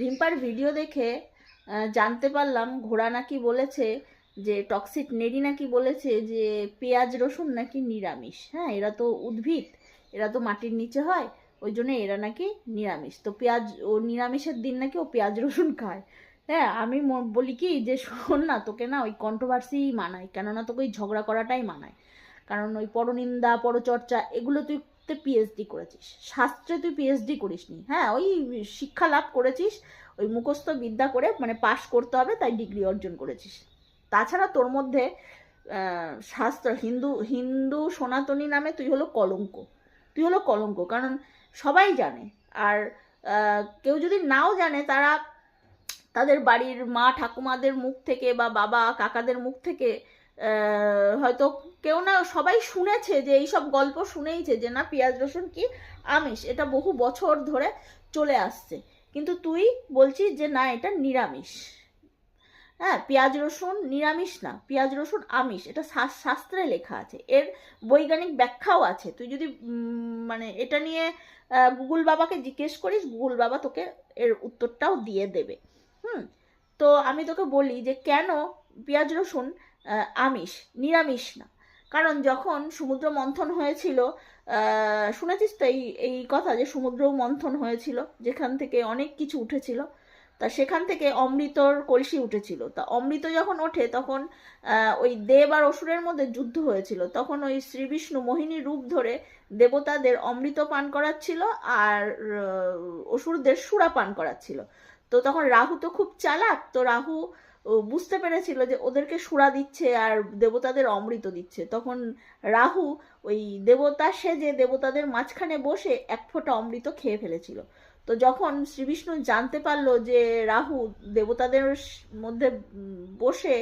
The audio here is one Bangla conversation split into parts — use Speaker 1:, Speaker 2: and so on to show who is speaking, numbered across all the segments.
Speaker 1: রিম্পার ভিডিও দেখে জানতে পারলাম ঘোড়া নাকি বলেছে যে টক্সিক নেডি নাকি বলেছে যে পেঁয়াজ রসুন নাকি নিরামিষ। হ্যাঁ, এরা তো উদ্ভিদ, এরা তো মাটির নিচে হয়, ওই জন্য এরা নাকি নিরামিষ। তো পেঁয়াজ ও নিরামিষের দিন নাকি ও পেঁয়াজ রসুন খায়। হ্যাঁ, আমি বলি কি যে শোন না, তোকে না ওই কন্ট্রোভার্সি মানায়, কেননা তোকে ওই ঝগড়া করাটাই মানায়। কারণ ওই পরনিন্দা পরচর্চা এগুলো তুই পিএইচডি করেছিস, শাস্ত্রে তুই পিএইচডি করিসনি। হ্যাঁ, ওই শিক্ষা লাভ করেছিস, ওই মুখস্থ বিদ্যা করে, মানে পাশ করতে হবে তাই ডিগ্রি অর্জন করেছিস। তাছাড়া তোর মধ্যে শাস্ত্র হিন্দু হিন্দু সনাতনী নামে তুই হলো কলঙ্ক, তুই হলো কলঙ্ক। কারণ সবাই জানে, আর কেউ যদি নাও জানে, তারা তাদের বাড়ির মা ঠাকুমাদের মুখ থেকে বা বাবা কাকাদের মুখ থেকে হয়তো কেউ না সবাই শুনেছে, যে এইসব গল্প শুনেইছে যে না পেঁয়াজ রসুন কি আমিষ, এটা বহু বছর ধরে চলে আসছে। কিন্তু তুই বলছিস যে না এটা নিরামিষ। হ্যাঁ, পেঁয়াজ রসুন নিরামিষ না, পেঁয়াজ রসুন আমিষ, এটা শাস্ত্রে লেখা আছে, এর বৈজ্ঞানিক ব্যাখ্যাও আছে। তুই যদি মানে এটা নিয়ে গুগল বাবাকে জিজ্ঞেস করিস, গুগল বাবা তোকে এর উত্তরটাও দিয়ে দেবে। তো আমি তোকে বলি যে কেন পেঁয়াজ রসুন আমিষ, নিরামিষ না। কারণ যখন সমুদ্র মন্থন হয়েছিল, শুনেছিস তো এই এই কথা যে সমুদ্র মন্থন হয়েছিল, যেখান থেকে অনেক কিছু উঠেছিল, তা সেখান থেকে অমৃতর কলসি উঠেছিল। তা অমৃত যখন ওঠে তখন ওই দেব আর অসুরের মধ্যে যুদ্ধ হয়েছিল, তখন ওই শ্রীবিষ্ণু মোহিনী রূপ ধরে দেবতাদের অমৃত পান করাচ্ছিল, আর অসুরদের সুরা পান করাচ্ছিল। তো তখন রাহু তো খুব চালাক, তো রাহু বুঝতে পেরেছিল যে ওদেরকে সুরা দিচ্ছে আর দেবতাদের অমৃত দিচ্ছে। তখন রাহু ওই দেবতা সেজে দেবতাদের মাঝখানে বসে এক ফোঁটা অমৃত খেয়ে ফেলেছিল। তো যখন শ্রীবিষ্ণু জানতে পারলো যে রাহু দেবতাদের মধ্যে বসে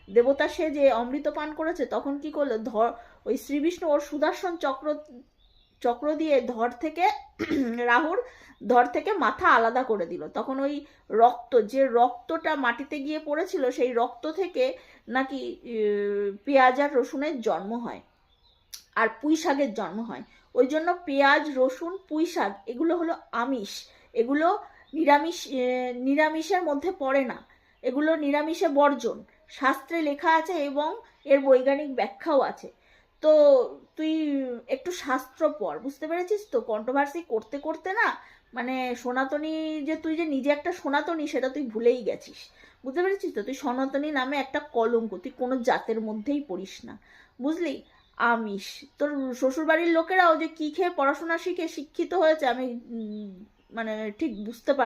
Speaker 1: দেবতা সেজে অমৃত পান করেছে, তখন কি করলো, ওই শ্রীবিষ্ণু ওর সুদর্শন চক্র চক্র দিয়ে রাহুর ধর থেকে মাথা আলাদা করে দিল। তখন ওই রক্ত, যে রক্তটা মাটিতে গিয়ে পড়েছিল, সেই রক্ত থেকে নাকি পেঁয়াজ আর রসুনের জন্ম হয়, আর পুঁই শাকের জন্ম হয়। ওই জন্য পেঁয়াজ রসুন পুঁই শাক এগুলো হলো আমিষ, এগুলো নিরামিষের মধ্যে পড়ে না, এগুলো নিরামিষে বর্জন, শাস্ত্রে লেখা আছে এবং এর বৈজ্ঞানিক ব্যাখ্যাও আছে। তো তুই একটু শাস্ত্র পড়, বুঝতে পেরেছিস তো? কন্ট্রোভার্সি করতে করতে না, মানে সনাতনী, যে তুই যে নিজে একটা সনাতনী সেটা তুই ভুলেই গেছিস, বুঝতে পেরেছিস তো? তুই সনাতনী নামে একটা কলঙ্ক, তুই কোনো জাতের মধ্যেই পড়িস না, বুঝলি? আমিষ, তোর শ্বশুরবাড়ির লোকেরাও যে কি খেয়ে পড়াশোনা শিখে শিক্ষিত হয়েছে আমি মানে ঠিক বুঝতে পারি।